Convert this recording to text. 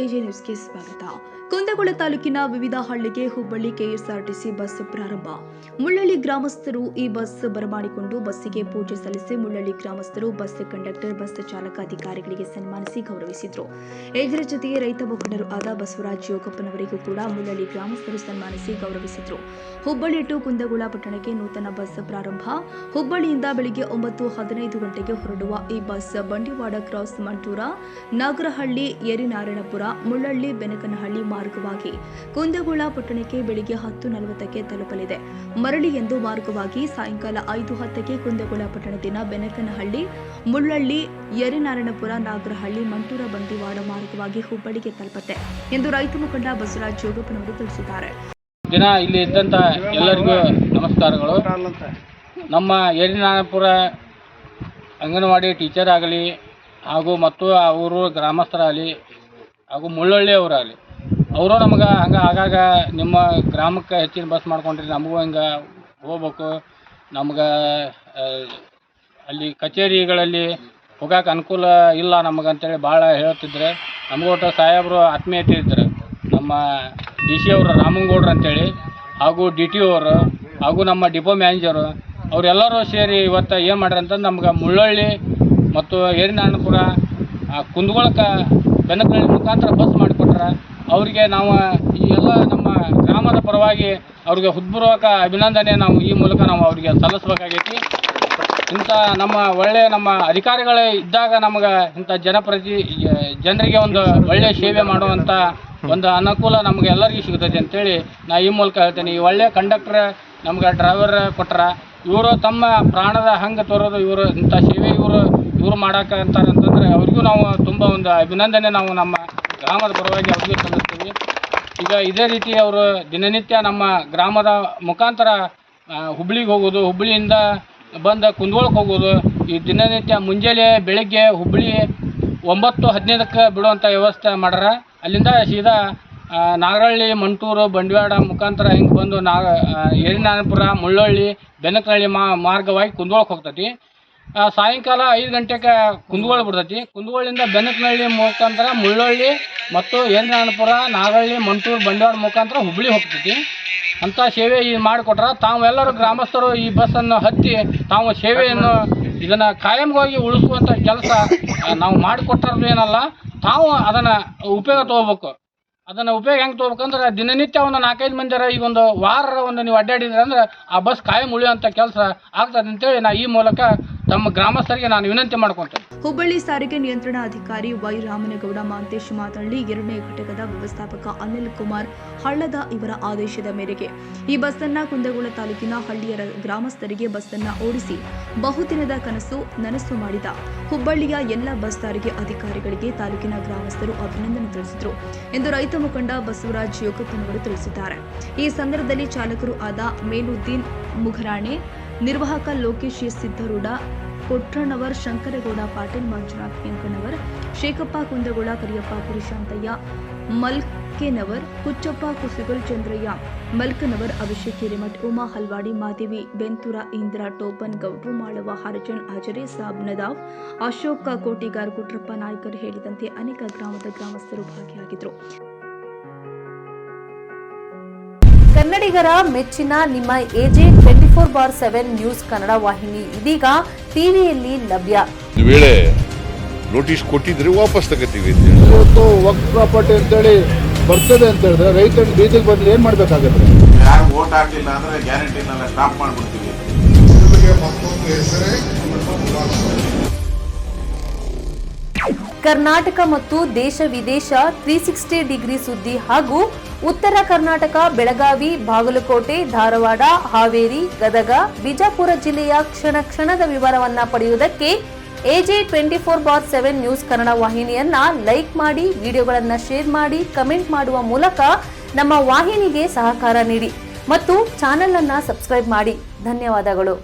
AJ ನ್ಯೂಸ್ಗೆ ಸ್ವಾಗತ. ಕುಂದಗೋಳ ತಾಲೂಕಿನ ವಿವಿಧ ಹಳ್ಳಿಗೆ ಹುಬ್ಬಳ್ಳಿ ಕೆಎಸ್ಆರ್ಟಿಸಿ ಬಸ್ ಪ್ರಾರಂಭ. ಮುಳ್ಳಳ್ಳಿ ಗ್ರಾಮಸ್ಥರು ಈ ಬಸ್ ಬರಮಾಡಿಕೊಂಡು ಬಸ್ಸಿಗೆ ಪೂಜೆ ಸಲ್ಲಿಸಿ ಮುಳ್ಳಳ್ಳಿ ಗ್ರಾಮಸ್ಥರು ಬಸ್ ಕಂಡಕ್ಟರ್, ಬಸ್ ಚಾಲಕ, ಅಧಿಕಾರಿಗಳಿಗೆ ಸನ್ಮಾನಿಸಿ ಗೌರವಿಸಿದರು. ಇದರ ಜೊತೆಗೆ ರೈತ ಮುಖಂಡರು ಆದ ಬಸವರಾಜ್ ಯೋಗಪ್ಪನವರಿಗೂ ಕೂಡ ಮುಳ್ಳಳ್ಳಿ ಗ್ರಾಮಸ್ಥರು ಸನ್ಮಾನಿಸಿ ಗೌರವಿಸಿದರು. ಹುಬ್ಬಳ್ಳಿ ಟು ಕುಂದಗೋಳ ಪಟ್ಟಣಕ್ಕೆ ನೂತನ ಬಸ್ ಪ್ರಾರಂಭ. ಹುಬ್ಬಳ್ಳಿಯಿಂದ ಬೆಳಿಗ್ಗೆ 9:15 ಗಂಟೆಗೆ ಹೊರಡುವ ಈ ಬಸ್ ಬಂಡಿವಾಡ ಕ್ರಾಸ್ ಮಂಟೂರ, ನಾಗರಹಳ್ಳಿ, ಯರಿನಾರಾಯಣಪುರ, ಮುಳ್ಳಳ್ಳಿ, ಬೆನಕನಹಳ್ಳಿ ಮಾರ್ಗವಾಗಿ ಕುಂದಗೋಳ ಪಟ್ಟಣಕ್ಕೆ ಬೆಳಿಗ್ಗೆ 10:40ಕ್ಕೆ ತಲುಪಲಿದೆ. ಮರಳಿ ಎಂದು ಮಾರ್ಗವಾಗಿ ಸಾಯಂಕಾಲ 5:10ಕ್ಕೆ ಕುಂದಗೋಳ ಪಟ್ಟಣದಿಂದ ಬೆನಕನಹಳ್ಳಿ, ಮುಳ್ಳಳ್ಳಿ, ಯರಿನಾರಾಯಣಪುರ, ನಾಗರಹಳ್ಳಿ, ಮಂಟೂರ, ಬಂಡಿವಾಡ ಮಾರ್ಗವಾಗಿ ಹುಬ್ಬಳ್ಳಿಗೆ ತಲುಪುತ್ತೆ ಎಂದು ರೈತ ಮುಖಂಡ ಬಸವರಾಜ್ ಯೋಗಪ್ಪನವರು ತಿಳಿಸಿದ್ದಾರೆ. ದಿನ ಇಲ್ಲಿ ಇದ್ದಂಥ ಎಲ್ಲರಿಗೂ ನಮಸ್ಕಾರಗಳು. ನಮ್ಮ ಯರಿನಾರಾಯಣಪುರ ಅಂಗನವಾಡಿ ಟೀಚರ್ ಆಗಲಿ ಹಾಗೂ ಮತ್ತು ಅವರು ಗ್ರಾಮಸ್ಥರಾಗಲಿ ಹಾಗೂ ಮುಳ್ಳಳ್ಳಿ ಅವರಾಗಲಿ ಅವರು ನಮಗೆ ಹಂಗೆ ಆಗಾಗ ನಿಮ್ಮ ಗ್ರಾಮಕ್ಕೆ ಹೆಚ್ಚಿನ ಬಸ್ ಮಾಡ್ಕೊಂಡ್ರಿ, ನಮಗೂ ಹಿಂಗೆ ಹೋಗ್ಬೇಕು, ನಮ್ಗೆ ಅಲ್ಲಿ ಕಚೇರಿಗಳಲ್ಲಿ ಹೋಗೋಕೆ ಅನುಕೂಲ ಇಲ್ಲ ನಮಗೆ ಅಂತೇಳಿ ಭಾಳ ಹೇಳ್ತಿದ್ರೆ, ನಮಗೂ ಒಟ್ಟು ಸಾಹೇಬರು ಆತ್ಮೀಯತೆ ಇದ್ದರು. ನಮ್ಮ ಡಿ ಸಿ ಅವರು ರಾಮಂಗೌಡ್ರು ಅಂತೇಳಿ ಹಾಗೂ DTO ಅವರು ಹಾಗೂ ನಮ್ಮ ಡಿಪೋ ಮ್ಯಾನೇಜರು ಅವರೆಲ್ಲರೂ ಸೇರಿ ಇವತ್ತು ಏನು ಮಾಡ್ಯಾರ ಅಂತಂದು ನಮ್ಗೆ ಮುಳ್ಳಳ್ಳಿ ಮತ್ತು ಯರಿನಾರಾಯಣಪುರ, ಕುಂದಗೋಳಕ್ಕೆ ಬೆನಕನಹಳ್ಳಿ ಮುಖಾಂತರ ಬಸ್ ಮಾಡಿಕೊಟ್ರೆ ಅವರಿಗೆ ನಾವು ಈ ಎಲ್ಲ ನಮ್ಮ ಗ್ರಾಮದ ಪರವಾಗಿ ಅವ್ರಿಗೆ ಹೃತ್ಪೂರ್ವಕ ಅಭಿನಂದನೆ ನಾವು ಈ ಮೂಲಕ ನಾವು ಅವರಿಗೆ ಸಲ್ಲಿಸಬೇಕಾಗೈತಿ. ಇಂಥ ನಮ್ಮ ಒಳ್ಳೆಯ ನಮ್ಮ ಅಧಿಕಾರಿಗಳೇ ಇದ್ದಾಗ ನಮಗೆ ಇಂಥ ಜನರಿಗೆ ಒಂದು ಒಳ್ಳೆಯ ಸೇವೆ ಮಾಡುವಂಥ ಒಂದು ಅನುಕೂಲ ನಮಗೆ ಎಲ್ಲರಿಗೂ ಸಿಗ್ತೈತೆ ಅಂತೇಳಿ ನಾ ಈ ಮೂಲಕ ಹೇಳ್ತೇನೆ. ಈ ಒಳ್ಳೆಯ ಕಂಡಕ್ಟರ್ ನಮ್ಗೆ ಡ್ರೈವರ್ ಕೊಟ್ರ, ಇವರು ತಮ್ಮ ಪ್ರಾಣದ ಹಂಗೆ ತೋರೋದು, ಇವರು ಇಂಥ ಸೇವೆ ಇವರು ಮಾಡೋಕೆ ಅಂತಾರೆ ಅಂತಂದರೆ ಅವ್ರಿಗೂ ನಾವು ತುಂಬ ಒಂದು ಅಭಿನಂದನೆ ನಾವು ನಮ್ಮ ಗ್ರಾಮದ ಪರವಾಗಿ ಅವ್ರಿಗೂ ಸಲ್ಲಿಸ್ತೀವಿ. ಈಗ ಇದೇ ರೀತಿ ಅವರು ದಿನನಿತ್ಯ ನಮ್ಮ ಗ್ರಾಮದ ಮುಖಾಂತರ ಹುಬ್ಬಳ್ಳಿಗೆ ಹೋಗೋದು, ಹುಬ್ಬಳ್ಳಿಯಿಂದ ಬಂದು ಕುಂದಗೋಳಕ್ಕೆ ಹೋಗೋದು, ಈ ದಿನನಿತ್ಯ ಮುಂಜಾನೆ ಬೆಳಗ್ಗೆ ಹುಬ್ಬಳ್ಳಿ 9:15ಕ್ಕೆ ಬಿಡುವಂಥ ವ್ಯವಸ್ಥೆ ಮಾಡ್ಯಾರ. ಅಲ್ಲಿಂದ ಸೀದಾ ನಾಗರಹಳ್ಳಿ, ಮಂಟೂರು, ಬಂಡಿವಾಡ ಮುಖಾಂತರ ಹಿಂಗೆ ಬಂದು ಯರಿನಾರಾಯಣಪುರ, ಮುಳ್ಳಳ್ಳಿ, ಬೆನಕನಹಳ್ಳಿ ಮಾರ್ಗವಾಗಿ ಕುಂದಗೋಳಕ್ಕೆ ಹೋಗ್ತೈತಿ. ಸಾಯಂಕಾಲ 5 ಗಂಟೆಗೆ ಕುಂದಗೋಳ ಬಿಡ್ತೈತಿ. ಕುಂದಗೋಳಿಂದ ಬೆನಕನಹಳ್ಳಿ ಮುಖಾಂತರ ಮುಳ್ಳಳ್ಳಿ ಮತ್ತು ಯರಿನಾರಾಯಣಪುರ, ನಾಗರಹಳ್ಳಿ, ಮಂಟೂರು, ಬಂಡಿವಾಡ ಮುಖಾಂತರ ಹುಬ್ಬಳ್ಳಿ ಹೋಗ್ತೈತಿ. ಅಂಥ ಸೇವೆ ಈ ಮಾಡಿಕೊಟ್ರೆ ತಾವೆಲ್ಲರೂ ಗ್ರಾಮಸ್ಥರು ಈ ಬಸ್ಸನ್ನು ಹತ್ತಿ ತಾವು ಸೇವೆಯನ್ನು ಇದನ್ನು ಕಾಯಂಗಾಗಿ ಉಳಿಸುವಂಥ ಕೆಲಸ ನಾವು ಮಾಡಿಕೊಟ್ಟರು ಏನಲ್ಲ, ತಾವು ಅದನ್ನು ಉಪಯೋಗ ತೊಗೋಬೇಕು. ಅದನ್ನು ಉಪಯೋಗ ಹೆಂಗೆ ತೊಗೋಬೇಕಂದ್ರೆ ದಿನನಿತ್ಯ ಒಂದು 4-5 ಮಂದಿರ ಈಗ ಒಂದು ವಾರ ನೀವು ಅಡ್ಡಾಡಿದ್ರೆ ಅಂದ್ರೆ ಆ ಬಸ್ ಕಾಯಂ ಉಳಿಯುವಂಥ ಕೆಲಸ ಆಗ್ತದೆ ಅಂತೇಳಿ ನಾ ಈ ಮೂಲಕ ತಮ್ಮ ಗ್ರಾಮಸ್ಥರಿಗೆ ನಾನು ವಿನಂತಿ ಮಾಡ್ಕೊತೇನೆ. ಹುಬ್ಬಳ್ಳಿ ಸಾರಿಗೆ ನಿಯಂತ್ರಣ ಅಧಿಕಾರಿ ವೈ ರಾಮನಗೌಡ ಮಾಂತೇಶ್ ಮಾತನಾಡಿ 2ನೇ ಘಟಕದ ವ್ಯವಸ್ಥಾಪಕ ಅನಿಲ್ ಕುಮಾರ್ ಹಳ್ಳದ ಇವರ ಆದೇಶದ ಮೇರೆಗೆ ಈ ಬಸ್ಸನ್ನ ಕುಂದಗೋಳ ತಾಲೂಕಿನ ಹಳ್ಳಿಯ ಗ್ರಾಮಸ್ಥರಿಗೆ ಬಸ್ಸನ್ನ ಓಡಿಸಿ ಬಹುದಿನದ ಕನಸು ನನಸು ಮಾಡಿದ ಹುಬ್ಬಳ್ಳಿಯ ಎಲ್ಲ ಬಸ್ ಸಾರಿಗೆ ಅಧಿಕಾರಿಗಳಿಗೆ ತಾಲೂಕಿನ ಗ್ರಾಮಸ್ಥರು ಅಭಿನಂದನೆ ತಿಳಿಸಿದರು ಎಂದು ರೈತ ಮುಖಂಡ ಬಸವರಾಜ್ ಯೋಗಪ್ಪನವರು ತಿಳಿಸಿದ್ದಾರೆ. ಈ ಸಂದರ್ಭದಲ್ಲಿ ಚಾಲಕರು ಆದ ಮೇಲುದ್ದೀನ್ ಮುಘರಾಣೆ, ನಿರ್ವಾಹಕ ಲೋಕೇಶ್ ಸಿದ್ದರೂಢ, ಕೊಟ್ರನವರ್, ಶಂಕರಗೌಡ ಪಾಟೀಲ್, ಮಂಜುನಾಥ್ ಯಂಕನವರ್, ಶೇಖಪ್ಪ ಕುಂದಗೋಳ, ಕರಿಯಪ್ಪ ಕುರಿಶಾಂತಯ್ಯ ಮಲ್ಕೆನವರ್, ಕುಚ್ಚಪ್ಪ ಕುಸುಗಲ್, ಚಂದ್ರಯ್ಯ ಮಲ್ಕನವರ್, ಅಭಿಷೇಕ್ ಹಿರೇಮಠ್, ಉಮಾ ಹಲ್ವಾಡಿ, ಮಾದೇವಿ ಬೆಂತೂರ, ಇಂದಿರಾ ಟೋಪನ್, ಗೌಡ್ರು ಮಾಳವ, ಹರಜನ್ ಹಜರೆ, ಸಾಬ್ ನದಾಫ್, ಅಶೋಕ್ ಕೋಟಿಗಾರ್, ಕುಟ್ರಪ್ಪ ನಾಯ್ಕರ್ ಹೇಳಿದಂತೆ ಅನೇಕ ಗ್ರಾಮದ ಗ್ರಾಮಸ್ಥರು ಭಾಗಿಯಾಗಿದ್ದರು. ಕನ್ನಡಿಗರ ಮೆಚ್ಚಿನ ನಿಮ್ಮ AJ 24/7 ನ್ಯೂಸ್ ಕನ್ನಡ ವಾಹಿನಿ ಇದೀಗ ಟಿವಿಯಲ್ಲಿ ಲಭ್ಯ. ವೇಳೆ ನೋಟಿಸ್ ಕೊಟ್ಟಿದ್ರೆ ವಾಪಸ್ ತಗೋತೀವಿ. ಇವತ್ತು ವಕ್ಫ್ ಪ್ರಾಪರ್ಟಿ ಅಂತೇಳಿ ಬರ್ತದೆ ಅಂತ ಹೇಳಿದ್ರೆ ರೈತರು ಬೀದಿಗೆ ಬಂದ್ರೆ ಏನ್ ಮಾಡ್ಬೇಕಾಗತ್ತೆ? ಯಾರು ವೋಟ್ ಹಾಕಿಲ್ಲ ಅಂದ್ರೆ ಗ್ಯಾರಂಟಿನೆಲ್ಲ ಸ್ಟಾಪ್ ಮಾಡ್ಬಿಡ್ತೀವಿ. ಕರ್ನಾಟಕ ಮತ್ತು ದೇಶ ವಿದೇಶ 360 ಡಿಗ್ರಿ ಸುದ್ದಿ ಹಾಗೂ ಉತ್ತರ ಕರ್ನಾಟಕ, ಬೆಳಗಾವಿ, ಬಾಗಲಕೋಟೆ, ಧಾರವಾಡ, ಹಾವೇರಿ, ಗದಗ, ಬಿಜಾಪುರ ಜಿಲ್ಲೆಯ ಕ್ಷಣ ಕ್ಷಣದ ವಿವರವನ್ನ ಪಡೆಯುವುದಕ್ಕೆ AJ 24/7 ನ್ಯೂಸ್ ಕನ್ನಡ ವಾಹಿನಿಯನ್ನ ಲೈಕ್ ಮಾಡಿ, ವಿಡಿಯೋಗಳನ್ನ ಶೇರ್ ಮಾಡಿ, ಕಮೆಂಟ್ ಮಾಡುವ ಮೂಲಕ ನಮ್ಮ ವಾಹಿನಿಗೆ ಸಹಕಾರ ನೀಡಿ ಮತ್ತು ಚಾನೆಲ್ ಅನ್ನ ಸಬ್ಸ್ಕ್ರೈಬ್ ಮಾಡಿ. ಧನ್ಯವಾದಗಳು.